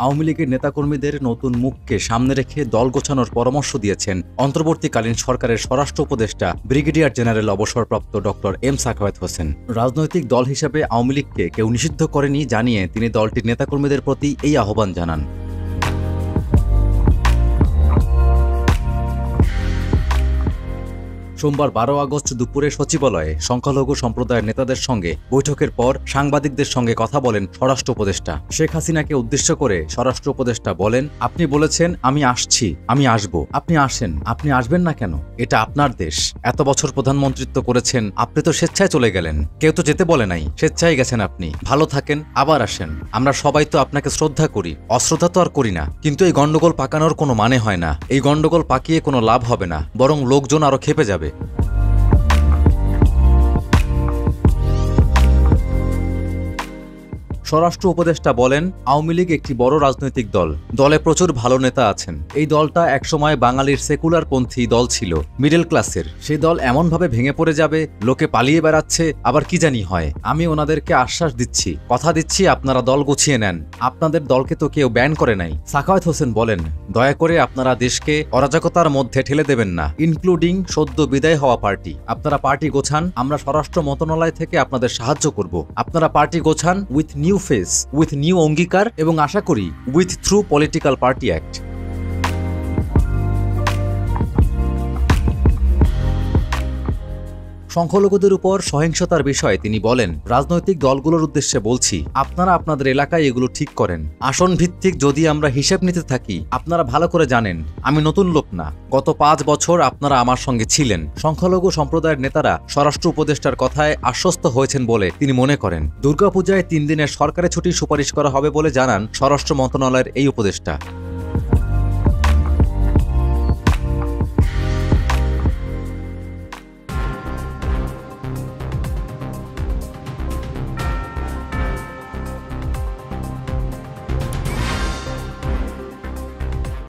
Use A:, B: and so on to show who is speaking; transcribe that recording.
A: আওয়ামী লীগের নেতাকর্মীদের নতুন মুখকে সামনে রেখে দল গোছানোর পরামর্শ দিয়েছেন অন্তর্বর্তীকালীন সরকারের স্বরাষ্ট্র উপদেষ্টা ব্রিগেডিয়ার জেনারেল অবসরপ্রাপ্ত ডক্টর এম সাখাওয়াত হোসেন। রাজনৈতিক দল হিসেবে আওয়ামী লীগকে কেউ নিষিদ্ধ করেনি জানিয়ে তিনি দলটির নেতাকর্মীদের প্রতি এই আহ্বান জানান। সোমবার 12 আগস্ট দুপুরে সচিবালয়ে সংখ্যালঘু সম্প্রদায়ের নেতাদের সঙ্গে বৈঠকের পর সাংবাদিকদের সঙ্গে কথা বলেন স্বরাষ্ট্র উপদেষ্টা। শেখ হাসিনাকে উদ্দেশ্য করে স্বরাষ্ট্র উপদেষ্টা বলেন, আপনি বলেছেন আমি আসছি, আমি আসব, আপনি আসেন, আপনি আসবেন না কেন? এটা আপনার দেশ, এত বছর প্রধানমন্ত্রিত্ব করেছেন, আপনি তো স্বেচ্ছায় চলে গেলেন, কেউ তো যেতে বলে নাই, স্বেচ্ছায় গেছেন আপনি, ভালো থাকেন, আবার আসেন। আমরা সবাই তো আপনাকে শ্রদ্ধা করি, অশ্রদ্ধা তো আর করি না, কিন্তু এই গন্ডগোল পাকানোর কোনো মানে হয় না, এই গন্ডগোল পাকিয়ে কোনো লাভ হবে না, বরং লোকজন আরো খেপে যাবে। স্বরাষ্ট্র উপদেষ্টা বলেন, আওয়ামী লীগ একটি বড় রাজনৈতিক দল, দলে প্রচুর ভালো নেতা আছেন। এই দলটা একসময় বাঙালির সেকুলারপন্থী দল ছিল, মিডল ক্লাসের। সেই দল এমনভাবে ভেঙে পড়ে যাবে, লোকে পালিয়ে বেড়াচ্ছে, আবার কি জানি হয়। আমি ওনাদেরকে আশ্বাস দিচ্ছি, কথা দিচ্ছি, আপনারা দল গুছিয়ে নেন, আপনাদের দলকে তো কেউ ব্যান করে নাই। সাখাওয়াত হোসেন বলেন, দয়া করে আপনারা দেশকে অরাজকতার মধ্যে ঠেলে দেবেন না, ইনক্লুডিং সদ্য বিদায় হওয়া পার্টি। আপনারা পার্টি গোছান, আমরা স্বরাষ্ট্র মন্ত্রণালয় থেকে আপনাদের সাহায্য করব। আপনারা পার্টি গোছান with new face, with new অঙ্গীকার, এবং আশা করি with through political party act. সংখ্যালঘুদের উপর সহিংসতার বিষয়ে তিনি বলেন, রাজনৈতিক দলগুলোর উদ্দেশ্যে বলছি, আপনারা আপনাদের এলাকায় এগুলো ঠিক করেন। আসন ভিত্তিক যদি আমরা হিসেব নিতে থাকি, আপনারা ভালো করে জানেন আমি নতুন লোক না, গত 5 বছর আপনারা আমার সঙ্গে ছিলেন। সংখ্যালঘু সম্প্রদায়ের নেতারা স্বরাষ্ট্র উপদেষ্টার কথায় আশ্বস্ত হয়েছেন বলে তিনি মনে করেন। দুর্গাপূজায় 3 দিনের সরকারি ছুটির সুপারিশ করা হবে বলে জানান স্বরাষ্ট্র মন্ত্রণালয়ের এই উপদেষ্টা।